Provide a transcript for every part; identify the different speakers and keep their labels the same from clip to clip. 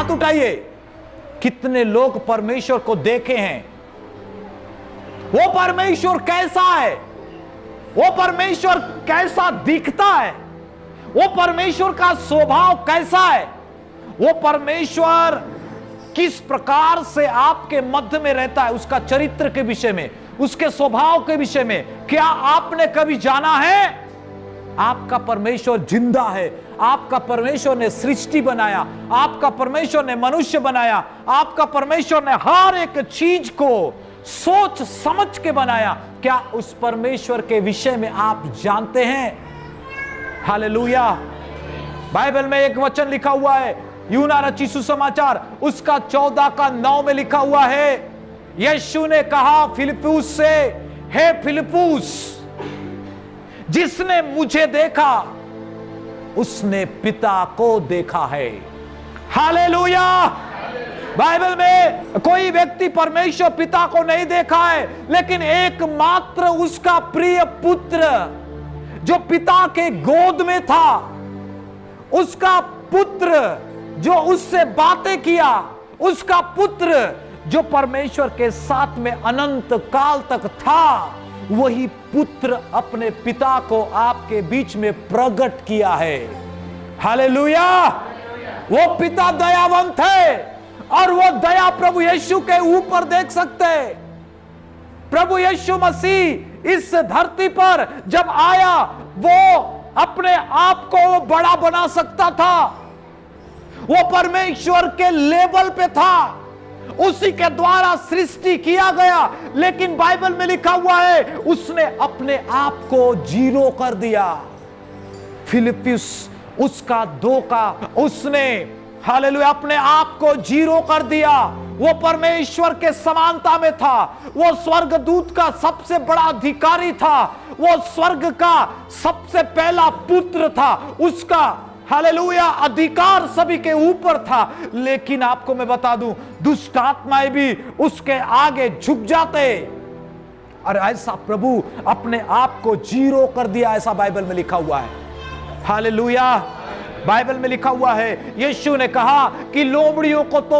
Speaker 1: हाथ उठाइए। कितने लोग परमेश्वर को देखे हैं? वो परमेश्वर कैसा है? वो परमेश्वर कैसा दिखता है? वो परमेश्वर का स्वभाव कैसा है? वो परमेश्वर किस प्रकार से आपके मध्य में रहता है? उसका चरित्र के विषय में, उसके स्वभाव के विषय में क्या आपने कभी जाना है? आपका परमेश्वर जिंदा है। आपका परमेश्वर ने सृष्टि बनाया, आपका परमेश्वर ने मनुष्य बनाया, आपका परमेश्वर ने हर एक चीज को सोच समझ के बनाया। क्या उस परमेश्वर के विषय में आप जानते हैं? हालेलुया। बाइबल में एक वचन लिखा हुआ है, यूना रचित सुसमाचार उसका 14:9 में लिखा हुआ है, यीशु ने कहा फिलिप्पुस से, हे फिलिप्पुस, जिसने मुझे देखा उसने पिता को देखा है। हालेलुया। बाइबल में कोई व्यक्ति परमेश्वर पिता को नहीं देखा है, लेकिन एकमात्र उसका प्रिय पुत्र जो पिता के गोद में था, उसका पुत्र जो उससे बातें किया, उसका पुत्र जो परमेश्वर के साथ में अनंत काल तक था, वही पुत्र अपने पिता को आपके बीच में प्रकट किया है। हालेलुया। वो पिता दयावंत है और वो दया प्रभु यीशु के ऊपर देख सकते हैं। प्रभु यीशु मसीह इस धरती पर जब आया, वो अपने आप को बड़ा बना सकता था, वो परमेश्वर के लेवल पे था, उसी के द्वारा सृष्टि किया गया, लेकिन बाइबल में लिखा हुआ है उसने अपने आप को जीरो कर दिया। फिलिप्पुस उसका 2 का उसने हालेलुया अपने आप को जीरो कर दिया। वो परमेश्वर के समानता में था, वो स्वर्गदूत का सबसे बड़ा अधिकारी था, वो स्वर्ग का सबसे पहला पुत्र था, उसका हालेलुया अधिकार सभी के ऊपर था। लेकिन आपको मैं बता दूं, दुष्ट आत्माएं भी उसके आगे झुक जाते, और ऐसा प्रभु अपने आप को जीरो कर दिया, ऐसा बाइबल में लिखा हुआ है। हालेलुया। बाइबल में लिखा हुआ है, यीशु ने कहा कि लोमड़ियों को तो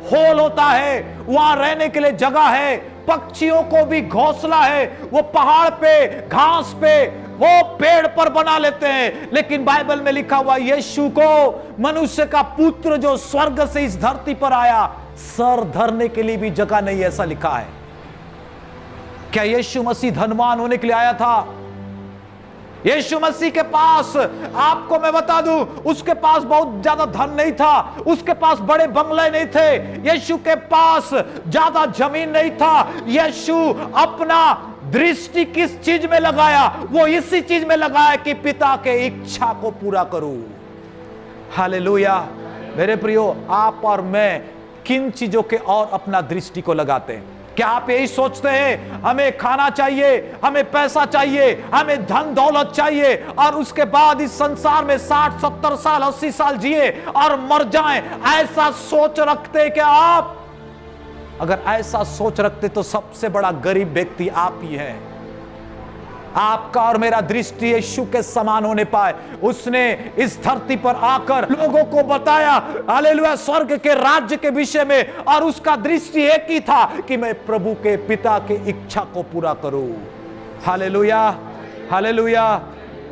Speaker 1: होल होता है, वहां रहने के लिए जगह है, पक्षियों को भी घोंसला है, वो पहाड़ पे, घास पे, वो पेड़ पर बना लेते हैं, लेकिन बाइबल में लिखा हुआ यीशु को, मनुष्य का पुत्र जो स्वर्ग से इस धरती पर आया, सर धरने के लिए भी जगह नहीं, ऐसा लिखा है। क्या यीशु मसीह धनवान होने के लिए आया था? यीशु मसीह के पास, आपको मैं बता दूं, उसके पास बहुत ज्यादा धन नहीं था, उसके पास बड़े बंगले नहीं थे, यीशु के पास ज्यादा जमीन नहीं था। यीशु अपना दृष्टि किस चीज में लगाया? वो इसी चीज में लगाया कि पिता के इच्छा को पूरा करूं। हालेलुया। मेरे प्रियो, आप और मैं किन चीजों के और अपना दृष्टि को लगाते हैं? क्या आप यही सोचते हैं हमें खाना चाहिए, हमें पैसा चाहिए, हमें धन दौलत चाहिए, और उसके बाद इस संसार में 60, 70 साल, 80 साल जिए और मर जाएं? ऐसा सोच रखते क्या आप? अगर ऐसा सोच रखते तो सबसे बड़ा गरीब व्यक्ति आप ही हैं। आपका और मेरा दृष्टि यीशु के समान होने पाए। उसने इस धरती पर आकर लोगों को बताया हालेलुया स्वर्ग के राज्य के विषय में, और उसका दृष्टि एक ही था कि मैं प्रभु के पिता की इच्छा को पूरा करूं। Hallelujah, hallelujah.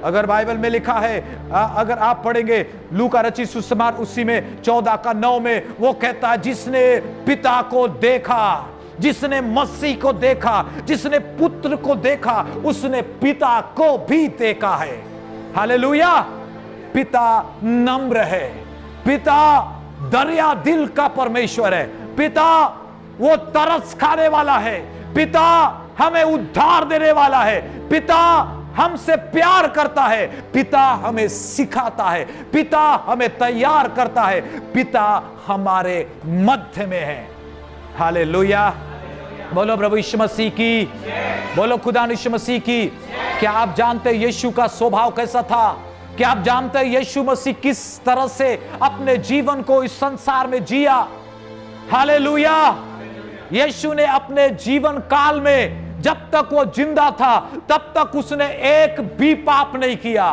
Speaker 1: अगर बाइबल में लिखा है, अगर आप पढ़ेंगे लूका रचित सुसमाचार उसी में 14:9 में वो कहता है, जिसने पिता को देखा, जिसने मसीह को देखा, जिसने पुत्र को देखा, उसने पिता को भी देखा है। हालेलुया। पिता नम्र है, पिता दरिया दिल का परमेश्वर है, पिता वो तरस खाने वाला है, पिता हमें उद्धार देने वाला है, पिता हमसे प्यार करता है, पिता हमें सिखाता है, पिता हमें तैयार करता है, पिता हमारे मध्य में है। हालेलुया। बोलो प्रभु यीशु मसीह की, बोलो खुदा यीशु मसीह की। क्या आप जानते हैं यीशु का स्वभाव कैसा था? क्या आप जानते हैं यीशु मसीह किस तरह से अपने जीवन को इस संसार में जिया? हालेलुया। यीशु ने अपने जीवन काल में जब तक वो जिंदा था तब तक उसने एक भी पाप नहीं किया।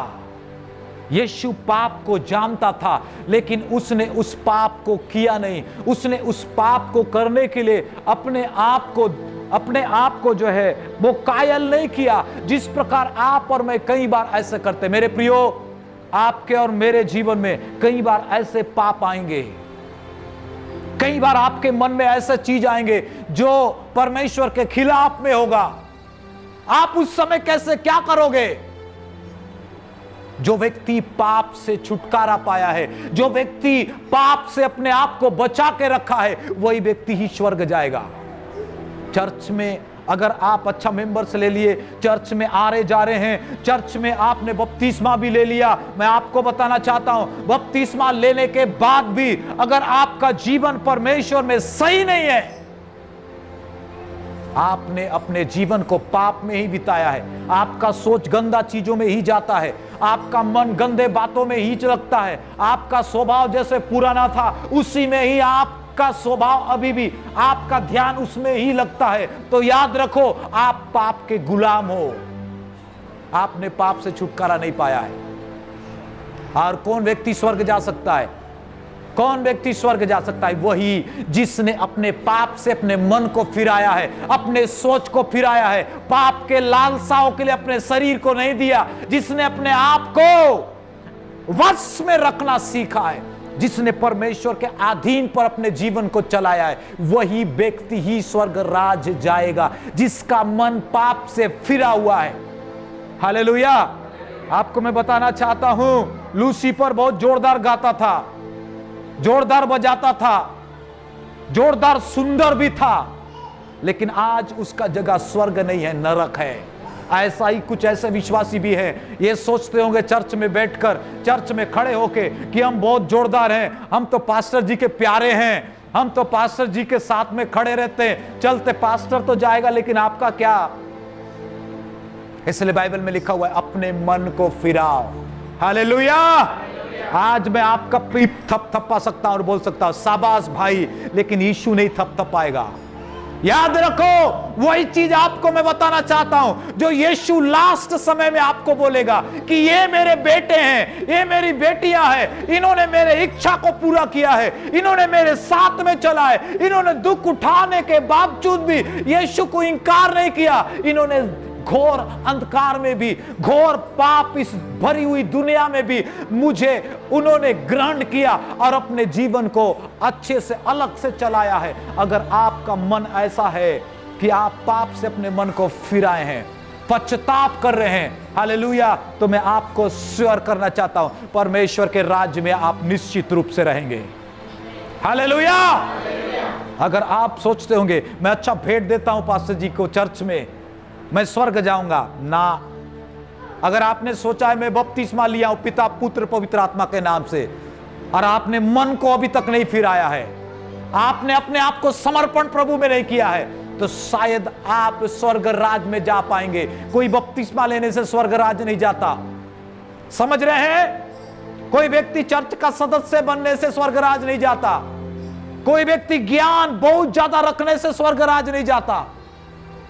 Speaker 1: यीशु पाप को जानता था, लेकिन उसने उस पाप को किया नहीं। उसने उस पाप को करने के लिए अपने आप को जो है वो कायल नहीं किया, जिस प्रकार आप और मैं कई बार ऐसे करते। मेरे प्रियो, आपके और मेरे जीवन में कई बार ऐसे पाप आएंगे, कई बार आपके मन में ऐसे चीज आएंगे जो परमेश्वर के खिलाफ में होगा। आप उस समय कैसे क्या करोगे? जो व्यक्ति पाप से छुटकारा पाया है, जो व्यक्ति पाप से अपने आप को बचा के रखा है, वही व्यक्ति ही स्वर्ग जाएगा। चर्च में अगर आप अच्छा मेंबर्स ले लिए, चर्च में आ रहे जा रहे हैं, चर्च में आपने बपतिस्मा भी ले लिया, मैं आपको बताना चाहता हूं, बपतिस्मा लेने के बाद भी अगर आपका जीवन परमेश्वर में सही नहीं है, आपने अपने जीवन को पाप में ही बिताया है, आपका सोच गंदा चीजों में ही जाता है, आपका मन गंदे बातों में ही लगता है, आपका स्वभाव जैसे पुराना था उसी में ही आपका स्वभाव अभी भी, आपका ध्यान उसमें ही लगता है, तो याद रखो आप पाप के गुलाम हो। आपने पाप से छुटकारा नहीं पाया है। और कौन व्यक्ति स्वर्ग जा सकता है? कौन व्यक्ति स्वर्ग जा सकता है? वही जिसने अपने पाप से अपने मन को फिराया है, अपने सोच को फिराया है, पाप के लालसाओं के लिए अपने शरीर को नहीं दिया, जिसने अपने आप को वश में रखना सीखा है, जिसने परमेश्वर के अधीन पर अपने जीवन को चलाया है, वही व्यक्ति ही स्वर्ग राज जाएगा, जिसका मन पाप से फिरा हुआ है। हालेलुया। आपको मैं बताना चाहता हूं, लूसीफर बहुत जोरदार गाता था, जोरदार बजाता था, जोरदार सुंदर भी था, लेकिन आज उसका जगह स्वर्ग नहीं है, नरक है। ऐसा ही कुछ ऐसे विश्वासी भी हैं, ये सोचते होंगे चर्च में बैठकर, चर्च में खड़े होके कि हम बहुत जोरदार हैं, हम तो पास्टर जी के प्यारे हैं, हम तो पास्टर जी के साथ में खड़े रहते हैं, चलते पास्टर तो जाएगा लेकिन आपका क्या? इसलिए बाइबल में लिखा हुआ है, अपने मन को फिराओ। हालेलुया। आज मैं आपका पीठ थपथपा सकता हूं और बोल सकता हूं शाबाश भाई, लेकिन यीशु नहीं थपथपाएगा। याद रखो, वही चीज आपको मैं बताना चाहता हूं जो यीशु लास्ट समय में आपको बोलेगा कि ये मेरे बेटे हैं, ये मेरी बेटियां हैं, इन्होंने मेरे इच्छा को पूरा किया है, इन्होंने मेरे साथ में चला है, इन्होंने दुख उठाने के बावजूद भी यीशु को इंकार नहीं किया, इन्होंने घोर अंधकार में भी, घोर पाप इस भरी हुई दुनिया में भी मुझे उन्होंने ग्रहण किया और अपने जीवन को अच्छे से अलग से चलाया है। अगर आपका मन ऐसा है कि आप पाप से अपने मन को फिराए हैं, पश्चाताप कर रहे हैं, हालेलुया, तो मैं आपको श्योर करना चाहता हूं, परमेश्वर के राज्य में आप निश्चित रूप से रहेंगे। हालेलुया। अगर आप सोचते होंगे मैं अच्छा भेंट देता हूं पास्टर जी को चर्च में, मैं स्वर्ग जाऊंगा ना। अगर आपने सोचा है मैं बपतिस्मा लिया हूं पिता पुत्र पवित्र आत्मा के नाम से, और आपने मन को अभी तक नहीं फिराया है, आपने अपने आप को समर्पण प्रभु में नहीं किया है, तो शायद आप स्वर्ग राज में जा पाएंगे। कोई बपतिस्मा लेने से स्वर्ग राज नहीं जाता, समझ रहे हैं? कोई व्यक्ति चर्च का सदस्य बनने से स्वर्ग राज नहीं जाता, कोई व्यक्ति ज्ञान बहुत ज्यादा रखने से स्वर्ग राज नहीं जाता।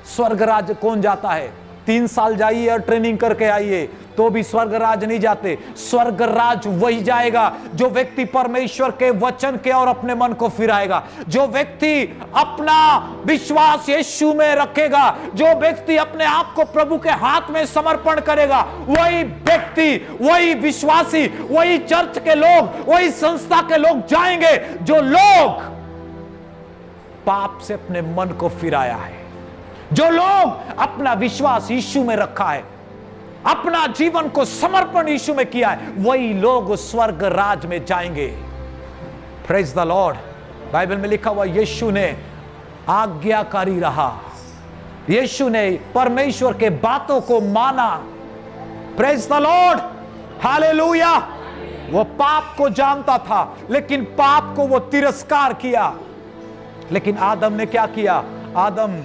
Speaker 1: स्वर्ग राज कौन जाता है? 3 साल जाइए और ट्रेनिंग करके आइए तो भी स्वर्ग राज नहीं जाते। स्वर्ग राज वही जाएगा जो व्यक्ति परमेश्वर के वचन के और अपने मन को फिराएगा, जो व्यक्ति अपना विश्वास यीशु में रखेगा, जो व्यक्ति अपने आप को प्रभु के हाथ में समर्पण करेगा, वही व्यक्ति, वही विश्वासी, वही चर्च के लोग, वही संस्था के लोग जाएंगे जो लोग पाप से अपने मन को फिराया है, जो लोग अपना विश्वास यीशु में रखा है, अपना जीवन को समर्पण यीशु में किया है, वही लोग स्वर्ग राज में जाएंगे। Praise the Lord. बाइबल में लिखा हुआ यीशु ने आज्ञाकारी रहा, यीशु ने परमेश्वर के बातों को माना। Praise the Lord. हालेलुया। वो पाप को जानता था लेकिन पाप को वो तिरस्कार किया। लेकिन आदम ने क्या किया? आदम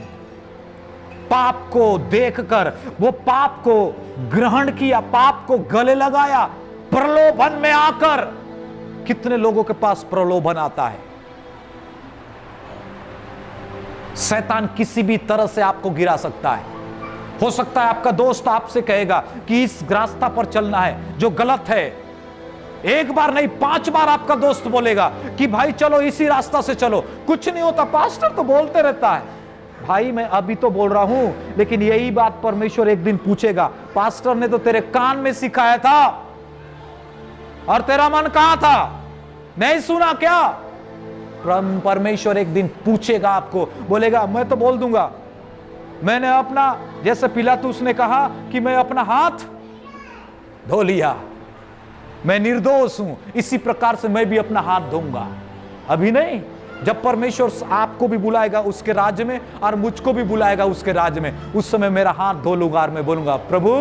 Speaker 1: पाप को देखकर वो पाप को ग्रहण किया, पाप को गले लगाया, प्रलोभन में आकर। कितने लोगों के पास प्रलोभन आता है? शैतान किसी भी तरह से आपको गिरा सकता है। हो सकता है आपका दोस्त आपसे कहेगा कि इस रास्ता पर चलना है जो गलत है, एक बार नहीं 5 बार आपका दोस्त बोलेगा कि भाई चलो इसी रास्ता से चलो, कुछ नहीं होता, पास्टर तो बोलते रहता है। भाई मैं अभी तो बोल रहा हूं, लेकिन यही बात परमेश्वर एक दिन पूछेगा, पास्टर ने तो तेरे कान में सिखाया था और तेरा मन कहां था, नहीं सुना क्या? परमेश्वर एक दिन पूछेगा आपको, बोलेगा मैं तो बोल दूंगा, मैंने अपना, जैसे पिलातुस ने कहा कि मैं अपना हाथ धो लिया, मैं निर्दोष हूं, इसी प्रकार से मैं भी अपना हाथ धोऊंगा। अभी नहीं, जब परमेश्वर आपको भी बुलाएगा उसके राज्य में और मुझको भी बुलाएगा उसके राज्य में, उस समय मेरा हाथ धो लूंगा और मैं बोलूंगा, प्रभु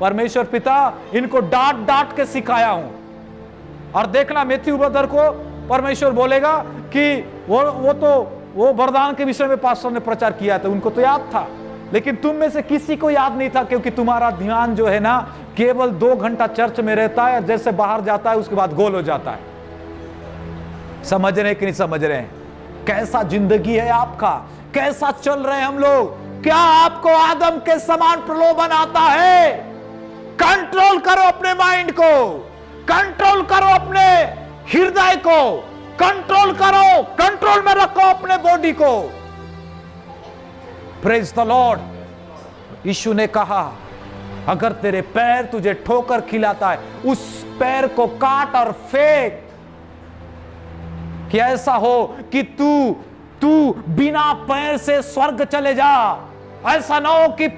Speaker 1: परमेश्वर पिता, इनको डांट डांट के सिखाया हूं। और देखना मैथ्यू ब्रदर को परमेश्वर बोलेगा कि वो वरदान के विषय में पास्टर ने प्रचार किया था, उनको तो याद था, लेकिन तुम में से किसी को याद नहीं था, क्योंकि तुम्हारा ध्यान जो है ना केवल 2 घंटा चर्च में रहता है, जैसे बाहर जाता है उसके बाद गोल हो जाता है। समझ रहे हैं कि नहीं समझ रहे हैं? कैसा जिंदगी है आपका, कैसा चल रहे हैं हम लोग? क्या आपको आदम के समान प्रलोभन आता है? कंट्रोल करो अपने माइंड को, कंट्रोल करो अपने हृदय को, कंट्रोल करो, कंट्रोल में रखो अपने बॉडी को। Praise the Lord. यीशु ने कहा अगर तेरे पैर तुझे ठोकर खिलाता है, उस पैर को काट और फेंक। कि ऐसा हो कि तू बिना पैर से स्वर्ग चले जा, ऐसा ना हो कि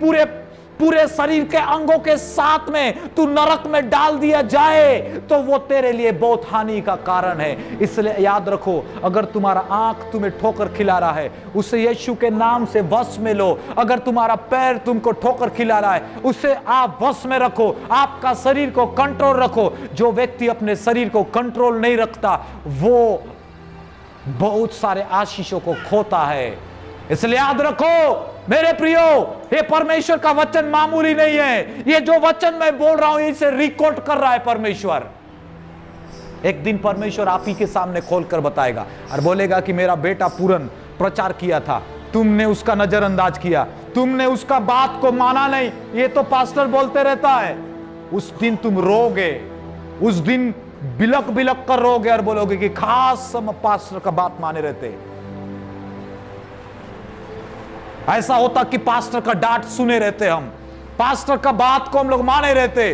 Speaker 1: पूरे शरीर के अंगों के साथ में तू नरक में डाल दिया जाए, तो वो तेरे लिए बहुत हानि का कारण है। इसलिए याद रखो, अगर तुम्हारा आंख तुम्हें ठोकर खिला रहा है, उसे यीशु के नाम से वश में लो। अगर तुम्हारा पैर तुमको ठोकर खिला रहा है, उसे आप वश में रखो, आपका शरीर को कंट्रोल रखो। जो व्यक्ति अपने शरीर को कंट्रोल नहीं रखता, वो बहुत सारे आशीषों को खोता है। इसलिए याद रखो मेरे प्रियो, ये परमेश्वर का वचन मामूली नहीं है। ये जो वचन मैं बोल रहा हूं, इसे रिकॉर्ड कर रहा है परमेश्वर। एक दिन परमेश्वर आप ही के सामने खोलकर बताएगा और बोलेगा कि मेरा बेटा पूरन प्रचार किया था, तुमने उसका नजरअंदाज किया, तुमने उसका बात को माना नहीं, ये तो पास्टर बोलते रहता है। उस दिन तुम रोगे, उस दिन बिलक बिलक कर रोगे और बोलोगे कि खास हम पास्टर का बात माने रहते। ऐसा होता कि पास्टर का डांट सुने रहते, हम पास्टर का बात को हम लोग माने रहते,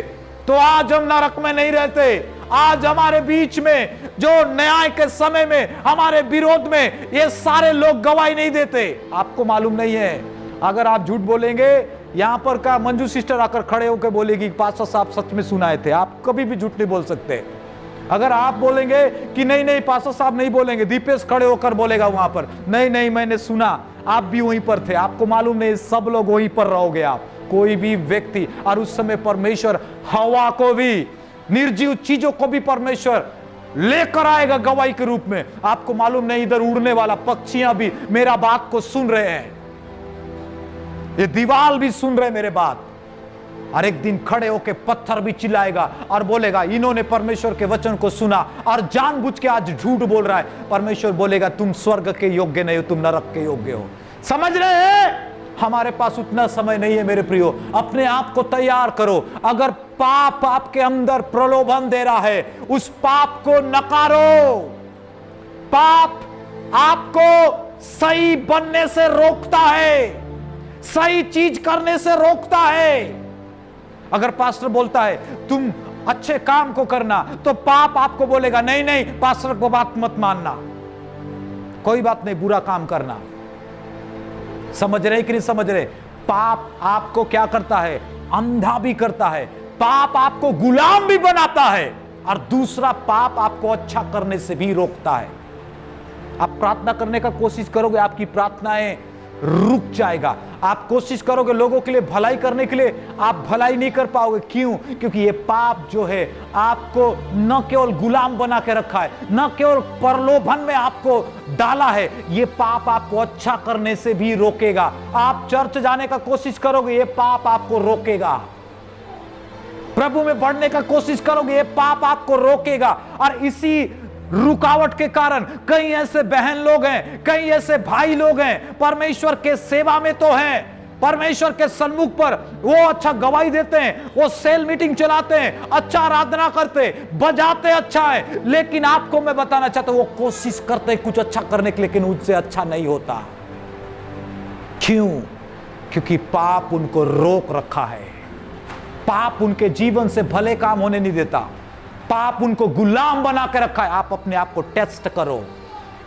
Speaker 1: तो आज हम नरक में नहीं रहते। आज हमारे बीच में जो न्याय के समय में हमारे विरोध में ये सारे लोग गवाही नहीं देते। आपको मालूम नहीं है, अगर आप झूठ बोलेंगे, यहां पर का मंजू सिस्टर आकर खड़े होकर बोलेगी पास्टर साहब सच में सुनाए थे, आप कभी भी झूठ नहीं बोल सकते। अगर आप बोलेंगे कि नहीं नहीं पास्टर साहब नहीं बोलेंगे, दीपेश खड़े होकर बोलेगा वहां पर, नहीं नहीं मैंने सुना, आप भी वहीं पर थे, आपको मालूम नहीं, सब लोग वहीं पर रहोगे आप, कोई भी व्यक्ति। और उस समय परमेश्वर हवा को भी, निर्जीव चीजों को भी परमेश्वर लेकर आएगा गवाही के रूप में। आपको मालूम नहीं, इधर उड़ने वाला पक्षियां भी मेरा बात को सुन रहे हैं, ये दीवार भी सुन रहे मेरे बात। और एक दिन खड़े होके पत्थर भी चिल्लाएगा और बोलेगा इन्होंने परमेश्वर के वचन को सुना और जानबूझ के आज झूठ बोल रहा है। परमेश्वर बोलेगा तुम स्वर्ग के योग्य नहीं हो, तुम नरक के योग्य हो। समझ रहे हैं? हमारे पास उतना समय नहीं है मेरे प्रियो, अपने आप को तैयार करो। अगर पाप आपके अंदर प्रलोभन दे रहा है, उस पाप को नकारो। पाप आपको सही बनने से रोकता है, सही चीज करने से रोकता है। अगर पास्टर बोलता है तुम अच्छे काम को करना, तो पाप आपको बोलेगा नहीं नहीं पास्टर को बात मत मानना, कोई बात नहीं बुरा काम करना। समझ रहे कि नहीं समझ रहे? पाप आपको क्या करता है? अंधा भी करता है, पाप आपको गुलाम भी बनाता है, और दूसरा पाप आपको अच्छा करने से भी रोकता है। आप प्रार्थना करने का कोशिश करोगे, आपकी प्रार्थनाएं रुक जाएगा। आप कोशिश करोगे लोगों के लिए भलाई करने के लिए, आप भलाई नहीं कर पाओगे। क्यों? क्योंकि ये पाप जो है आपको न केवल गुलाम बना के रखा है, न केवल प्रलोभन में आपको डाला है, ये पाप आपको अच्छा करने से भी रोकेगा। आप चर्च जाने का कोशिश करोगे, ये पाप आपको रोकेगा। प्रभु में बढ़ने का कोशिश करोगे, ये पाप आपको रोकेगा। और इसी रुकावट के कारण कई ऐसे बहन लोग हैं, कई ऐसे भाई लोग हैं, परमेश्वर के सेवा में तो हैं, परमेश्वर के सन्मुख पर वो अच्छा गवाही देते हैं, वो सेल मीटिंग चलाते हैं, अच्छा आराधना करते, बजाते अच्छा है, लेकिन आपको मैं बताना चाहता हूं वो कोशिश करते हैं कुछ अच्छा करने की, लेकिन उनसे अच्छा नहीं होता। क्यों? क्योंकि पाप उनको रोक रखा है। पाप उनके जीवन से भले काम होने नहीं देता। पाप उनको गुलाम बना के रखा है। आप अपने आप को टेस्ट करो,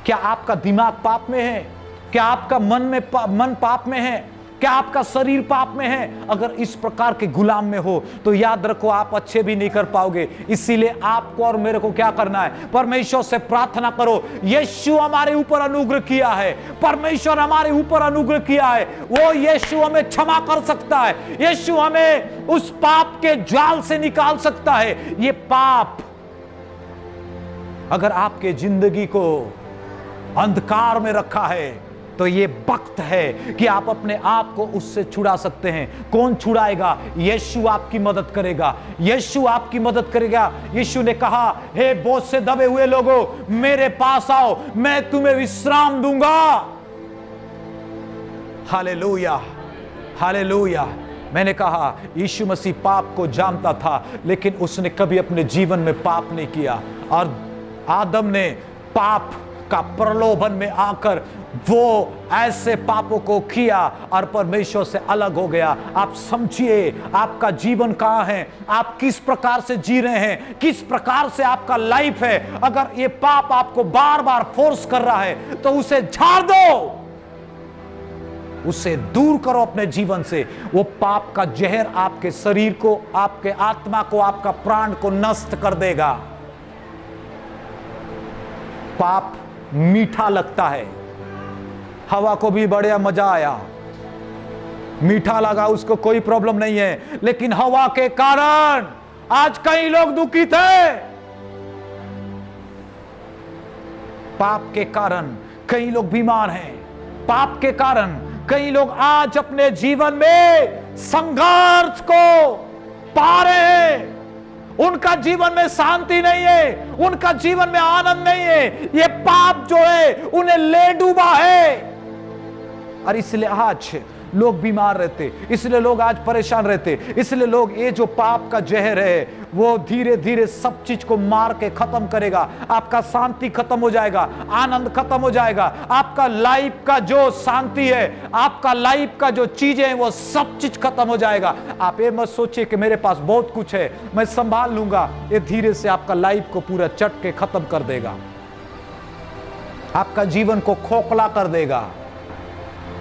Speaker 1: क्या आपका दिमाग पाप में है? क्या आपका मन पाप में है? क्या आपका शरीर पाप में है? अगर इस प्रकार के गुलाम में हो तो याद रखो आप अच्छे भी नहीं कर पाओगे। इसीलिए आपको और मेरे को क्या करना है? परमेश्वर से प्रार्थना करो। यीशु हमारे ऊपर अनुग्रह किया है, परमेश्वर हमारे ऊपर अनुग्रह किया है, वो यीशु हमें क्षमा कर सकता है, यीशु हमें उस पाप के जाल से निकाल सकता है। ये पाप अगर आपके जिंदगी को अंधकार में रखा है तो ये वक्त है कि आप अपने आप को उससे छुड़ा सकते हैं। कौन छुड़ाएगा? यीशु आपकी मदद करेगा, यीशु आपकी मदद करेगा। यीशु ने कहा, हे बोझ से दबे हुए लोगों, मेरे पास आओ, मैं तुम्हें विश्राम दूंगा। Hallelujah, hallelujah. मैंने कहा यीशु मसीह पाप को जानता था, लेकिन उसने कभी अपने जीवन में पाप नहीं किया। और आदम ने पाप का प्रलोभन में आकर वो ऐसे पापों को किया और परमेश्वर से अलग हो गया। आप समझिए आपका जीवन कहां है, आप किस प्रकार से जी रहे हैं, किस प्रकार से आपका लाइफ है। अगर ये पाप आपको बार बार फोर्स कर रहा है तो उसे झाड़ दो, उसे दूर करो अपने जीवन से। वो पाप का जहर आपके शरीर को, आपके आत्मा को, आपका प्राण को नष्ट कर देगा। पाप मीठा लगता है, हवा को भी बड़ा मजा आया, मीठा लगा, उसको कोई प्रॉब्लम नहीं है, लेकिन हवा के कारण आज कई लोग दुखी थे। पाप के कारण कई लोग बीमार हैं, पाप के कारण कई लोग आज अपने जीवन में संघर्ष को पा रहे हैं। उनका जीवन में शांति नहीं है, उनका जीवन में आनंद नहीं है। ये पाप जो है उन्हें ले डूबा है, और इसलिए आज लोग बीमार रहते, इसलिए लोग आज परेशान रहते, इसलिए लोग, ये जो पाप का जहर है वो धीरे धीरे सब चीज को मार के खत्म करेगा। आपका शांति खत्म हो जाएगा, आनंद खत्म हो जाएगा, आपका लाइफ का जो शांति है, आपका लाइफ का जो चीजें हैं वो सब चीज खत्म हो जाएगा। आप ये मत सोचिए कि मेरे पास बहुत कुछ है, मैं संभाल लूंगा। ये धीरे से आपका लाइफ को पूरा चट के खत्म कर देगा, आपका जीवन को खोखला कर देगा,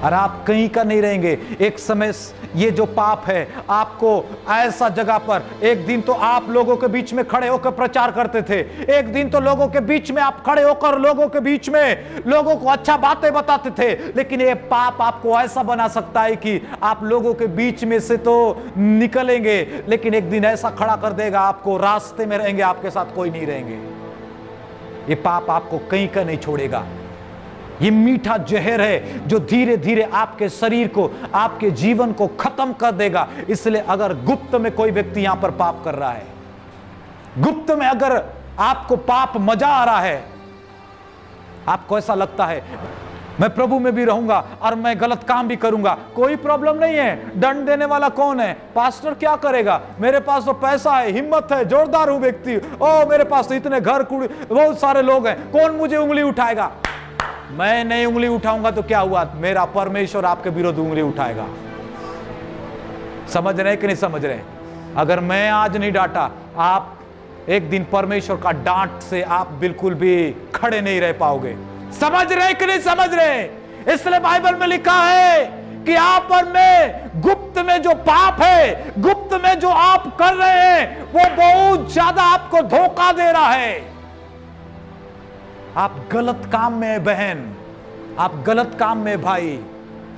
Speaker 1: और आप कहीं का नहीं रहेंगे। एक समय ये जो पाप है आपको ऐसा जगह पर, एक दिन तो आप लोगों के बीच में खड़े होकर प्रचार करते थे, एक दिन तो लोगों के बीच में आप खड़े होकर लोगों के बीच में लोगों को अच्छा बातें बताते थे, लेकिन ये पाप आपको ऐसा बना सकता है कि आप लोगों के बीच में से तो निकलेंगे, लेकिन एक दिन ऐसा खड़ा कर देगा आपको, रास्ते में रहेंगे, आपके साथ कोई नहीं रहेंगे। ये पाप आपको कहीं का नहीं छोड़ेगा। ये मीठा जहर है जो धीरे धीरे आपके शरीर को, आपके जीवन को खत्म कर देगा। इसलिए अगर गुप्त में कोई व्यक्ति यहां पर पाप कर रहा है, गुप्त में अगर आपको पाप मजा आ रहा है, आपको ऐसा लगता है मैं प्रभु में भी रहूंगा और मैं गलत काम भी करूंगा, कोई प्रॉब्लम नहीं है, दंड देने वाला कौन है? पास्टर क्या करेगा, मेरे पास तो पैसा है, हिम्मत है, जोरदार हूं व्यक्ति, ओ मेरे पास तो इतने घर कुड़ी, बहुत सारे लोग हैं, कौन मुझे उंगली उठाएगा? मैं नहीं उंगली उठाऊंगा तो क्या हुआ, मेरा परमेश्वर आपके विरुद्ध उंगली उठाएगा। समझ रहे कि नहीं समझ रहे? अगर मैं आज नहीं डांटा, आप एक दिन परमेश्वर का डांट से आप बिल्कुल भी खड़े नहीं रह पाओगे। समझ रहे कि नहीं समझ रहे? इसलिए बाइबल में लिखा है कि आप और मैं, गुप्त में जो पाप है, गुप्त में जो आप कर रहे हैं, वो बहुत ज्यादा आपको धोखा दे रहा है। आप गलत काम में बहन, आप गलत काम में भाई,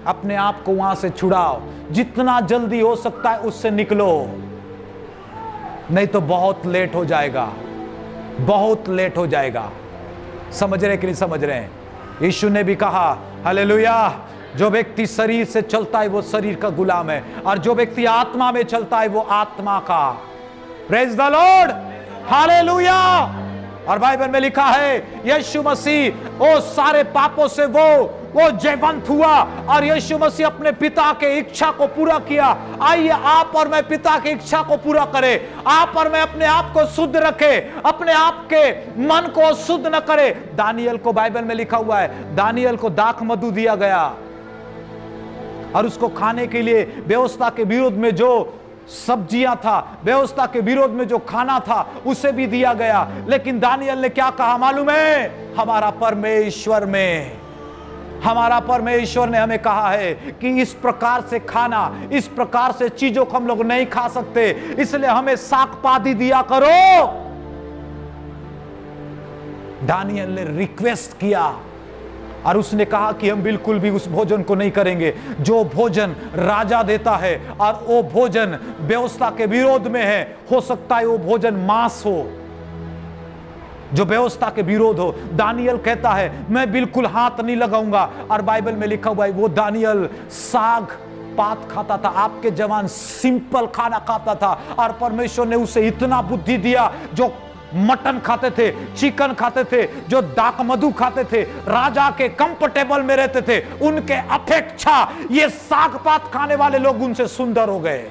Speaker 1: अपने आप को वहां से छुड़ाओ, जितना जल्दी हो सकता है उससे निकलो, नहीं तो बहुत लेट हो जाएगा, बहुत लेट हो जाएगा। समझ रहे कि नहीं समझ रहे हैं? यीशु ने भी कहा, हालेलुया, जो व्यक्ति शरीर से चलता है वो शरीर का गुलाम है, और जो व्यक्ति आत्मा में चलता है वो आत्मा का। Praise the Lord, hallelujah. और बाइबल में लिखा है यीशु मसीह वो सारे पापों से वो जयवंत हुआ और यीशु मसीह अपने पिता के इच्छा को पूरा किया। आइए आप और मैं पिता की इच्छा को पूरा करें। आप और मैं अपने आप को शुद्ध रखें, अपने आप के मन को शुद्ध न करें। दानियल को बाइबल में लिखा हुआ है, दानियल को दाख मधु दिया गया और उसको खाने के लिए व्यवस्था के विरोध में जो सब्जियां था, व्यवस्था के विरोध में जो खाना था उसे भी दिया गया। लेकिन दानियल ने क्या कहा मालूम है? हमारा परमेश्वर ने हमें कहा है कि इस प्रकार से खाना, इस प्रकार से चीजों को हम लोग नहीं खा सकते, इसलिए हमें शाक पादी दिया करो। दानियल ने रिक्वेस्ट किया और उसने कहा कि हम बिल्कुल भी उस भोजन को नहीं करेंगे जो भोजन राजा देता है और वो भोजन व्यवस्था के विरोध में है। हो सकता है वो भोजन मांस हो जो व्यवस्था के विरोध हो। दानियल कहता है मैं बिल्कुल हाथ नहीं लगाऊंगा। और बाइबल में लिखा हुआ है वो दानियल साग पात खाता था। आपके जवान सिंपल खाना खाता था और परमेश्वर ने उसे इतना बुद्धि दिया, जो मटन खाते थे, चिकन खाते थे, जो दाक मधु खाते थे, राजा के कंफर्टेबल में रहते थे, उनके अपेक्षा ये साग पात खाने वाले लोग उनसे सुंदर हो गए,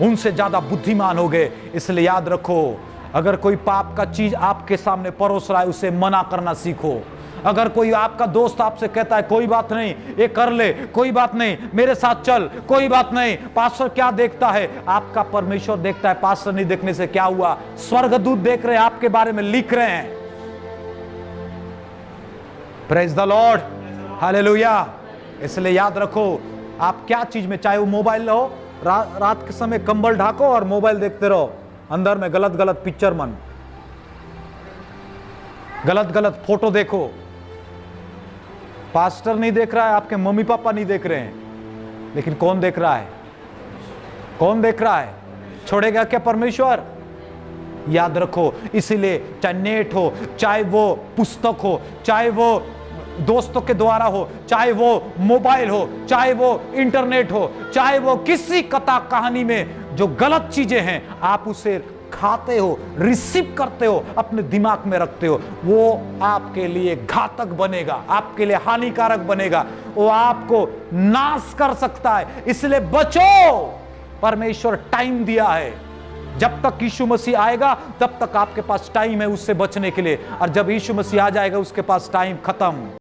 Speaker 1: उनसे ज्यादा बुद्धिमान हो गए। इसलिए याद रखो, अगर कोई पाप का चीज आपके सामने परोस रहा है उसे मना करना सीखो। अगर कोई आपका दोस्त आपसे कहता है कोई बात नहीं ये कर ले, कोई बात नहीं मेरे साथ चल, कोई बात नहीं, पास्टर क्या देखता है? आपका परमेश्वर देखता है। पास्टर नहीं देखने से क्या हुआ? स्वर्गदूत देख रहे हैं, आपके बारे में लिख रहे हैं। Praise the Lord, hallelujah. इसलिए याद रखो, आप क्या चीज में, चाहे वो मोबाइल हो, रात के समय कंबल ढाको और मोबाइल देखते रहो, अंदर में गलत गलत पिक्चर मन, गलत गलत फोटो देखो। पास्टर नहीं देख रहा है, आपके मम्मी पापा नहीं देख रहे हैं, लेकिन कौन देख रहा है? कौन देख रहा है? छोड़ेगा क्या परमेश्वर? याद रखो। इसीलिए चाहे नेट हो, चाहे वो पुस्तक हो, चाहे वो दोस्तों के द्वारा हो, चाहे वो मोबाइल हो, चाहे वो इंटरनेट हो, चाहे वो किसी कथा कहानी में जो गलत चीजें हैं, आप उसे खाते हो, रिसीव करते हो, अपने दिमाग में रखते हो, वो आपके लिए घातक बनेगा, आपके लिए हानिकारक बनेगा, वो आपको नाश कर सकता है। इसलिए बचो। परमेश्वर टाइम दिया है, जब तक यीशु मसीह आएगा तब तक आपके पास टाइम है उससे बचने के लिए, और जब यीशु मसीह आ जाएगा उसके पास टाइम खत्म।